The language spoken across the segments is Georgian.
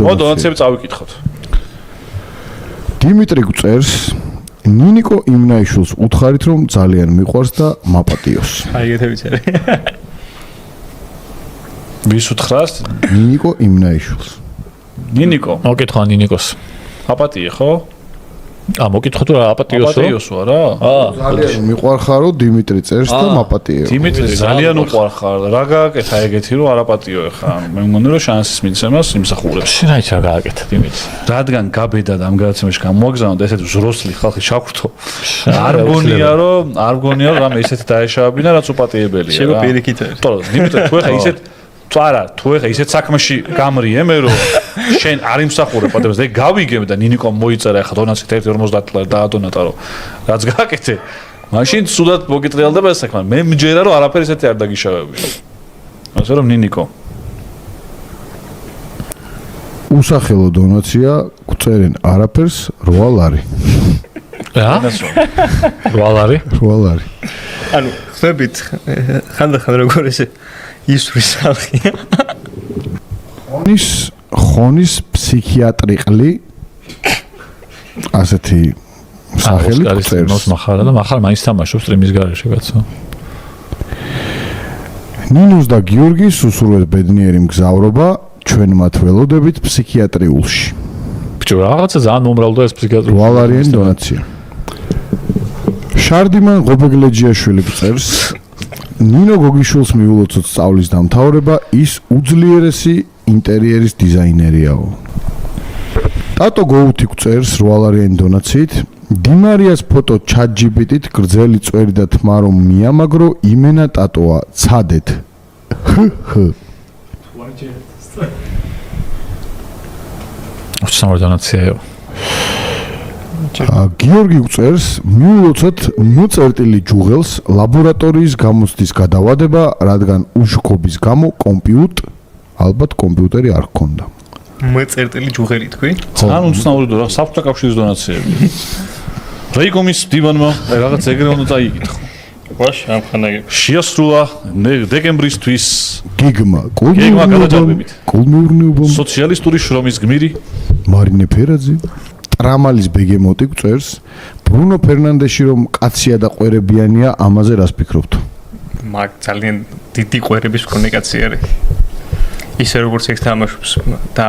დონაციები წავიკითხოთ. დიმიტრი გვწერს ნინიკო იმნაიშვილს უთხარით რომ ძალიან მიყვარს და მაპატიოს. აი ეგეთი ვიცი. ვის უთხრას? ნინიკო იმნაიშვილს. ნინიკო. მოკითხა ნინიკოს. აპატიე ხო? მოკითხა თუ რა აპატიოსო? აპატიოსო რა? ძალიან მიყვარხარო დიმიტრი წერს და მაპატიო. დიმიტრი ძალიან უყვარხარ. რა გააკეთა ეგეთი რომ არ აპატიო ეხა. მე მგონი რომ შანსის მიცემას იმსახურებს. შენ აი რა გააკეთა დიმიტრი? რადგან გაბედა და ამ გადაცემაში გამოგზავნოთ ესეთ ზროსლი ხალხი ჩავრთო. არ გონია რომ რამე ისეთი დაეშავებინა რაც უპატიებელია რა. შეგო პირიქით არის. თორე დიმიტრი თუ ეხა ისეთ თუ ეხა ისეთ საქმეში გამრიე მე რომ შენ არ იმსახურებ პატევას და გავიგებ და ნინიკომ მოიწერა ეხა დონაციით 1.50 ლარი დაადონატა რომ რაც გააკეთე მაშინ სულად მოგიტრიალდება ეს საქმე მე მჯერა რომ არაფერი ისეთი არ დაგიშავებია ასე რომ ნინიკო უსახელო დონაცია გვწერენ არაფერს 8 ლარი რა? 8 ლარი? 8 ლარი ანუ ხსნებით ხანდახან როგორ ესე ისვრის ხალხია ხონის ფსიქიატრიყლი ასეთი სახელი წერს მახარა და მახარ მაინც თამაშობს სტრიმის გარეშე კაცო ნინოს და გიორგის უსურველ ბედნიერი მგზავრობა ჩვენ მათ ველოდებით ფსიქიატრიულში ბიჭო რაღაცა ძალიან მომრავლდა ეს ფსიქიატრიული 8 ლარიანი დონაცია შარდიმან ღობეგლეჯიაშვილი წერს ნინო გოგიშვილს მიულოცოთ სწავლის დამთავრება ის უძლიერესი ინტერიერის დიზაინერიაო. ტატო გოუთი წერს 8 ლარიანი დონაციით დიმარიას ფოტო ChatGPT-ით გრძელი წვერი და თმა რომ მიამაგრო იმენა ტატოა ცადეთ. ოჩსამარ დონაციაო. გიორგი წერს მიულოცოთ მოწერტილი ჯუღელს ლაბორატორიის გამოცდის გადავადება რადგან უშქობის გამო ალბათ კომპიუტერი არ ჰქონდა. მოწერტილი ჯუღელი თქვი? ძალიან უცნაური და საბჭოთა კავშირის დონაციები. რეიკომის დივანმა რაღაც ეგრე უნდა წაიკითხო. ვაში ამ ხანაგები. შეასრულა დეკემბრისთვის გიგმა კულმიურნეობამ სოციალისტური შრომის გმირი მარინე ფერაძე ტრამალის ბეგემოტი წერს ბრუნო ფერნანდეში რომ კაცია და ყვერებიანია ამაზე რას ფიქრობთ? მაგ ძალიან დიდი ყვერების კომუნიკაცია არის. ისე როგორც ეს თამაშობს და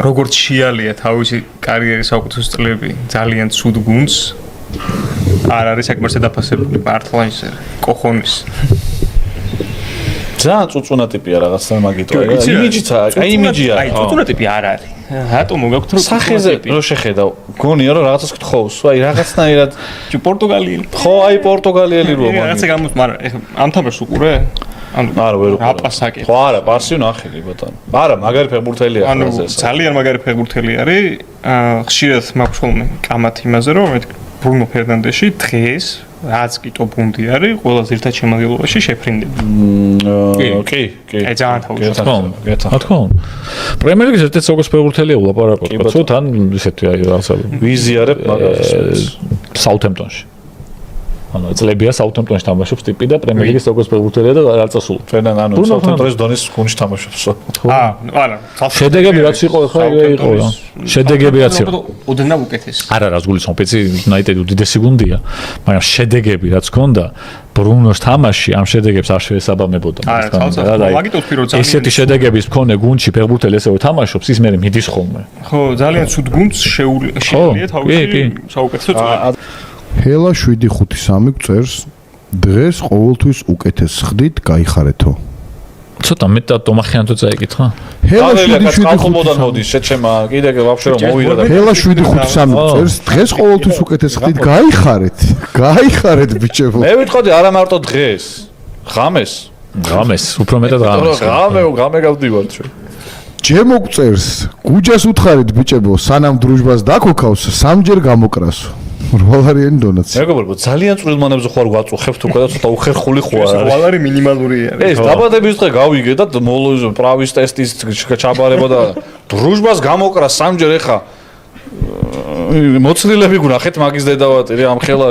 როგორც შეალია თავისი კარიერის საუკეთესო წლები ძალიან ცუდ გუნდს არ არის საკმარისად დაფასებული მართლა ისე კოხონის ძალიან წუწუნა ტიპია რაღაცა მაგიტო აი იმიჯია აი წუწუნა ტიპი არ არის რატომ მოგაქვთ რომ სახეზე რო შეხედავ გონია რომ რაღაცას გთხოვს აი რაღაცნაირად პორტუგალიელი ხო აი პორტუგალიელი რო მაგ რაღაცა გამოც მაგრამ ამ თამაშს უყურე ანუ არა ვერ უყურე აპასაკი ხო არა პარსი ნახილი ბატონო არა მაგარი ფეხბურთელია ანუ ძალიან მაგარი ფეხბურთელი არის ხშირად მაქვს ხოლმე კამათ იმაზე რომ ბრუნო ფერნანდეში დღეს რაც კი ტოპ გუნდი არის ყველაზე ერთად შემადგენლობაში შეფრინდება კი აი ძალიან თავისუფლად რა თქმა უნდა პრემიერ ლიგის ერთ-ერთი როგორც ფეხბურთელია ულაპარაკოთ კაცო თან ისეთი აი რაღაცა ვიზიარებ მაგას საუთემპტონში ანუ წლებია საუთემპტონში თამაშობს ტიპი და პრემიერ ლიგის როგორც ფეხბურთელია და არ წასულა ფერნანდო საუთემპტონის დონის გუნდში თამაშობს არა შედეგები რაც იყო ხო იყო რა შედეგები რაც იყო ოდნავ უკეთეს არა რაც გულისხმობ ეცი იუნაიტედი უდიდესი გუნდია მაგრამ შედეგები რაც ჰქონდა ბრუნოს თამაში ამ შედეგებს არ შეესაბამებოდა ესეთი შედეგების მქონე გუნდში ფეხბურთელი ესევე თამაშობს ის მე მიდის ხოლმე ხო ძალიან ცუდ გუნდს შეუძლია თავისი საუკეთესო წლები ჰელა 753 წერს დღეს ყოველთვის უკეთეს ხდით გაიხარეთო ცოტა მეტად დომახიანთო წაიკითხა ჰელა 753 მოდის შეჩემა კიდე ვაფშე რომ მოვიდა და ჰელა 753 წერს დღეს ყოველთვის უკეთეს ხდით გაიხარეთ ბიჭებო მე ვიტყოდი არა მარტო დღეს ღამეს უფრო მეტად ღამე გავდივართ ჩვენ ჯემო წერს გუჯას უთხარით ბიჭებო სანამ დრუჟბას დაქოქავს სამჯერ გამოკრასო 8 ლარიანი დონაცია. მეგობრებო, ძალიან წვრილ მონებზე ხوار გვაწუხებთ უკვე და ცოტა უხერხული ხო არის. 8 ლარი მინიმალური არის. ეს დაბადების დღე გავიგე და პრავის ტესტის ჩაბარება და დრუჟბას გამოკრა სამჯერ ეხა მოცილები გუნახეთ მაგის დედავატირი ამ ხელა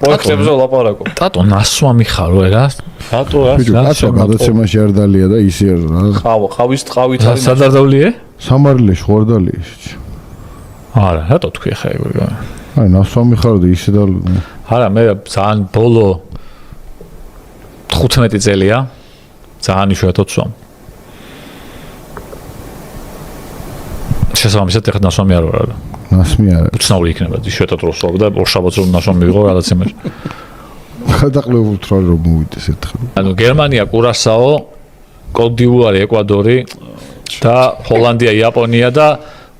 პროექტებზე ლაპარაკო. ტატო ნასვამი ხარო რა? რატო რა? გადაცემაში არ დალია და ისე რა. ხავის ტყავით არის. სადარდავლიე? სამარილეში ხوارდალია ისიც. არა, რატო თქვი ხა ეგ? აი, ნასვამი ხარ და ისე და არა, მე ძალიან ბოლო 15 წელია ძალიან იშვიათად ვსვამ. შესაბამისად ეხლა ნასვამი არ ვარ. ნასმი არა. უცნაური იქნება იშვიათად რო ვსვამ და ორშაბათს რომ ნასვამი მივიღო რაღაც იმაში. გადაყლებულ თვალ რომ მოვიდეს ერთხელ. ანუ გერმანია, კურასაო, კოდივუარი, ეკვადორი და ჰოლანდია, იაპონია და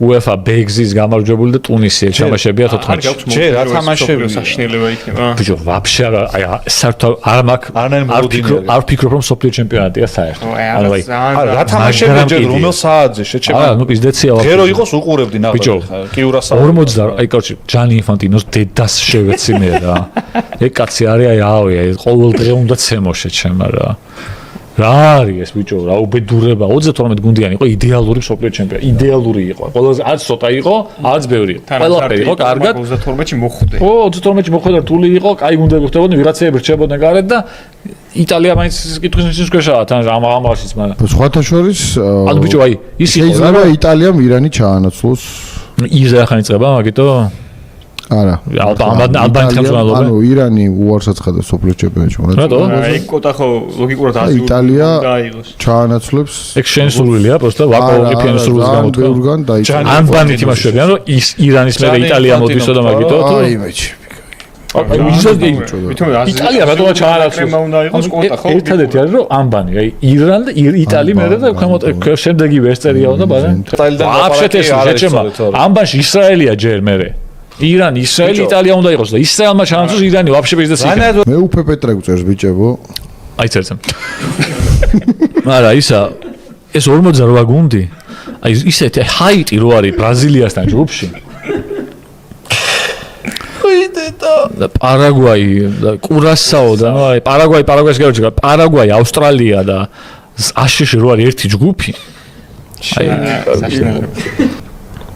UEFA B-გზის გამარჯვებული და ტუნისი ჩამაშებია 14-ში. ჯერ რა თამაშები საშინელება იქნება. ბიჭო, ვაფშე არა, აი საერთოდ არ ვფიქრობ რომ სოფლიო ჩემპიონატია საერთოდ. ანუ არა, რა თამაშები ჯერ რომელ საათზე შეჩება? არა, ნუ პიზდეცია ვაფშე. ღერო იყოს უყურებდი ნახე. კი ურასა. 40 აი კაცი, ჯანი ინფანტინოს დედას შევეცი მე რა. ეგ კაცი არის აი ავია, ყოველ დღე უნდა ცემოშე ჩემ რა. რა არის ეს ბიჭო, რა უბედურება, 32 გუნდიანი იყო იდეალური სოფლიო ჩემპიონი, იდეალური იყო. ყველაზე არც ცოტა იყო, არც ბევრი იყო. ყველაფერი იყო კარგად. 32-ში მოხვდე. 32-ში მოხვდა და რთული იყო, კაი გუნდები ხდებოდნენ, ვიღაცები რჩებოდნენ გარეთ და იტალია მაინც კითხვის ნიშნის ქვეშაა, თან ამაშიც მაგრამ. სხვათა შორის ანუ ბიჭო, აი ის იყო. შეიძლება იტალიამ ირანი ჩაანაცვლოს. იზა ახლა იწყება, მაგიტო არა. ალბანეთთან თანამშრომლობა. ანუ ირანი უარს აცხადა სოფლიო ჩემპიონატში. რატო? აი კოტა ხო ლოგიკურად აზიური იტალია დაიღოს. ჩაანაცვლებს. ეგ შენი სურვილია, პროსტა ვაკოოფიფიანის სურვილს გამოთქვა. ბევრგან დაიწყო. ანბანით იმაშებიან, რომ ის ირანის მერე იტალია მოდისო და მაგიტო. აი მეჩი. იტალია რატომა ჩაანაცვლეს? ერთადერთი არის რომ ანბანი, აი ირანი და იტალია მერე და შემდეგივე ეს წერია უნდა ბადა. ვაფშე ეს შეჩემა. ანბანში ისრაელია ჯერ მერე. ირანი, ისრაელი, იტალია უნდა იყოს და ისრაელმა ჩაანაცვლოს ირანი ვაფშე ბიზნესი. მე უფე პეტრე გვწერს ბიჭებო. აი წერცემ. არა, ისა ეს 48 გუნდი. აი ისეთი ჰაიტი რო არის ბრაზილიასთან ჯგუფში. და პარაგვაი და კურასაო და ნუ აი პარაგვაის გერჩა პარაგვაი ავსტრალია და აშშ რო არის ერთი ჯგუფი აი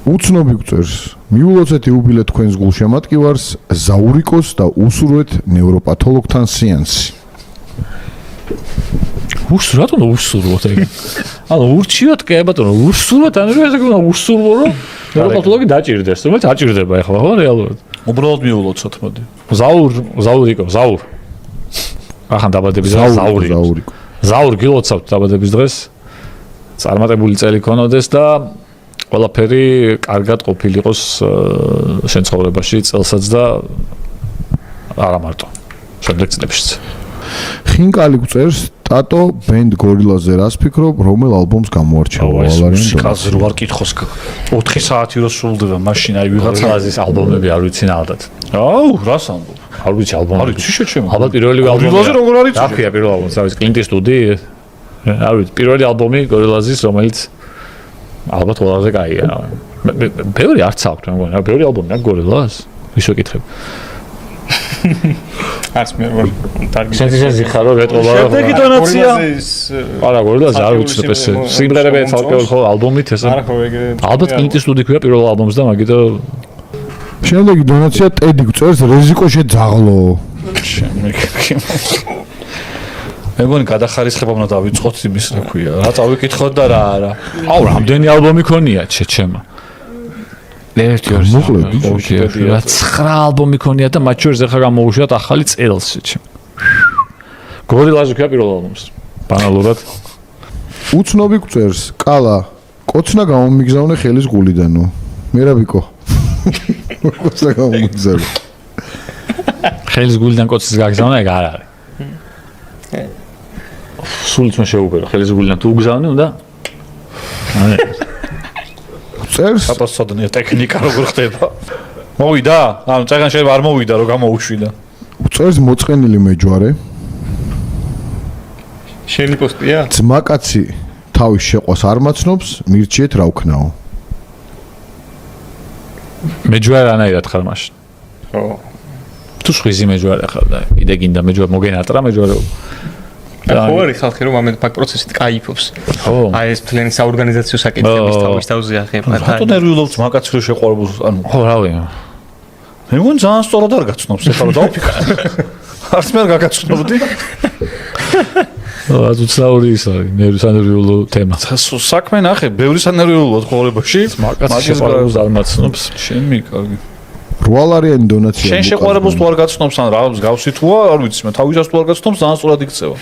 უცნობი გვწერს მიულოცეთ იუბილე თქვენს გულშემატკივარს ზაურიკოს და უსურვეთ ნევროპათოლოგთან სეანსი უსურვოთ უსურვოთ ეგ ანუ ურჩიოთ კი ბატონო უსურვოთ ანუ ესე გქონდა უსურვო რომ ნევროპათოლოგი დაჭირდეს რომელიც აჭირდება ახლა ხო რეალურად უბრალოდ მიულოცოთ მოდი ზაურიკო ახან დაბადების დღეს ზაური გილოცავთ დაბადების დღეს წარმატებული წელი ქონოდეს და ყველაფერი კარგად ყოფილიყოს შენ ცხოვრებაში წელსაც და არა მარტო შემდეგ წლებშიც ხინკალი გვწერს ტატო ბენდ გორილაზე რას ფიქრობ რომელ ალბომს გამოარჩევა ვალარიან მუსიკაზე რო არ კითხოს 4 საათი რო სრულდება მაშინ აი ვიღაცა აზის ალბომები არ ვიცი ნამდვილად აუ რას ამბობ არ ვიცი ალბომები არ ვიცი შეჩემო ალბათ პირველი ალბომი გორილაზე როგორ არის რა ქვია პირველ ალბომს არის კლინტ ისტუდი არ ვიცი პირველი ალბომი გორილაზის რომელიც ალბათ ყველაზე კაია ბევრი არც აქვს რა მგონია ბევრი ალბომი აქვს გორილას ის ვეკითხებ არც მე ვარ თარგმნი სენსიზი ხარო რეტყობა შემდეგი დონაცია არა გორილას არ ვიცი ეს სიმღერები ცალკეულ ხო ალბომით ეს არა ხო ეგრე ალბათ კლინტ ისტუდი ქვია პირველ ალბომს და მაგიტო შემდეგი დონაცია ტედი გვწერს რეზიკო შეძაღლო მე მგონი გადახარისხება უნდა დავიწყოთ იმის რა ქვია რა წავიკითხოთ და რა არა აუ რამდენი ალბომი ქონია ჩეჩემა ერთი ორი მოკლედ 9 ალბომი ქონია და მათ შორის ახლა გამოუშვათ ახალი წელს შეჩემ გორილაზე ქვია პირველ ალბომს ბანალურად უცნობი გვწერს კალა კოცნა გამომიგზავნე ხელის გულიდანო მერაბიკო კოცნა გამომიგზავნე ხელის გულიდან კოცის გაგზავნა ეგ არ არის სულიც მე შეუპერო ხელის გულიდან თუ უგზავნე უნდა აი წერს აპოსოდნია ტექნიკა როგორ ხდება მოვიდა ანუ წეგან შეიძლება არ მოვიდა რომ გამოუშვიდა წერს მოწყენილი მეჯვარე შენი პოსტია ძმაკაცი თავის შეყვას არ მაცნობს მირჩიეთ რა ვქნაო მეჯვარე ანაირად ხარ მაშინ ხო თუ ხვიზი მეჯვარე ხარ და კიდე გინდა მეჯვარე მოგენატრა მეჯვარე ხო არის ხალხი რომ ამეთ ფაქ პროცესით кайფობს ხო აი ეს მთლიანი საორგანიზაციო საკითხების თავზე ახება რატო ნერვიულობს მაგაც რო შეყვარებულს ანუ ხო რავი მე მგონი ძალიან სწორად არ გაცნობს ეხლა რომ დავფიქრე არც მე არ გაგაცნობდი რაც უცნაური ის არის ნერვიულო თემა. საქმე ნახე, ბევრი სანერვიულოა ცხოვრებაში. მაგას შეყვარებულს არ მაცნობს. შენ მიკარგი. რვალარიანი დონაცია. შენ შეყვარებულს თუ არ გაცნობს ან რაღაც გავსი თუ არ ვიცი, მე თავისას თუ არ გაცნობს, ძალიან სწორად იქცევა.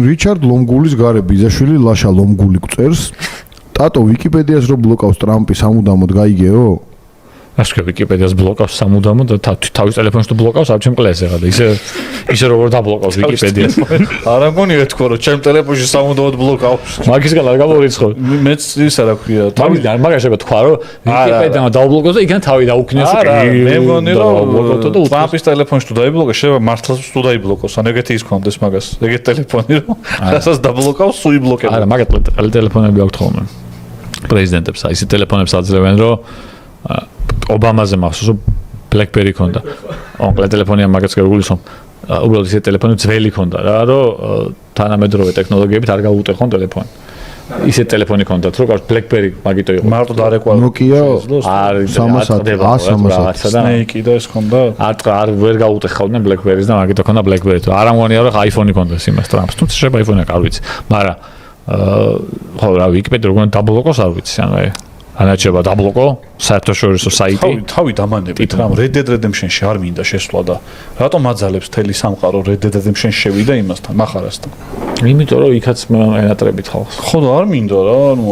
რიჩარდ ლომგულის გარე ბიზაშვილი ლაშა ლომგული გწერს. ტატო ვიკიპედიას რო ბლოკავს ტრამპი სამუდამოდ გაიგეო? ასე ვიკიპედიას ბლოკავს სამუდამოდ და თავის ტელეფონში თუ ბლოკავს არ ჩემ კლასზე ხადა. ისე როგორ დაბლოკავს ვიკიპედიას. არა მგონია ეთქვა რომ ჩემ ტელეფონში სამუდამოდ ბლოკავს. მაგისგან არ გამორიცხო. მეც ისა რა ქვია. მაგაშება თქვა რომ ვიკიპედიამ დაუბლოკოს და იქან თავი დაუქნიოს. მე მგონი რომ ტრამპის ტელეფონში თუ დაიბლოკოს, შეიძლება მართლაც თუ დაიბლოკოს. ან ეგეთი ის კონდეს მაგას. ეგეთი ტელეფონი რომ რასაც დაბლოკავს, სულ იბლოკებს. არა, მაგათ ტელეფონები აქვს ხოლმე. პრეზიდენტებს აი ეს ტელეფონებს აძლევენ რომ ობამაზე მახსოვს რომ BlackBerry ქონდა. ონკლე ტელეფონია მაგაც გეგულისო. უბრალოდ ისე ტელეფონი ძველი ქონდა რა, რომ თანამედროვე ტექნოლოგიებით არ გაუტეხონ ტელეფონი. ისე ტელეფონი ქონდათ, რომ BlackBerry მაგიტო იყო. მარტო დარეკვა Nokia არის 300 Snake და ეს ქონდა. არ ვერ გაუტეხავდნენ BlackBerry-ს და მაგიტო ქონდა BlackBerry. არ ამგონია რომ iPhone-ი ქონდეს იმას ტრამპს. თუმცა შეიძლება iPhone-ი არ ვიცი. მაგრამ ხო რა ვიკიპედია როგორ დაბლოკოს არ ვიცი. ანაჩება დაბლოკო საერთაშორისო საიტი. თავი დამანებით რა Red Dead Redemption-ში არ მინდა შესვლა და რატომ აძალებს თელი სამყარო Red Dead Redemption-ში შევიდა იმასთან, מחარასთან. იმიტომ რომ იქაც ენატრებით ხალხს. ხო და არ მინდა რა, ანუ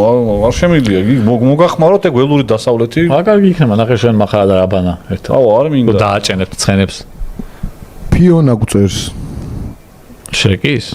არ შემიძლია. მოგახმაროთ ეგ ველური დასავლეთი. რა კარგი იქნება, ნახე შენ מחარა და რაბანა ერთად. აუ არ მინდა. დააჭენებ ცხენებს. ფიონა გწერს. შეკის?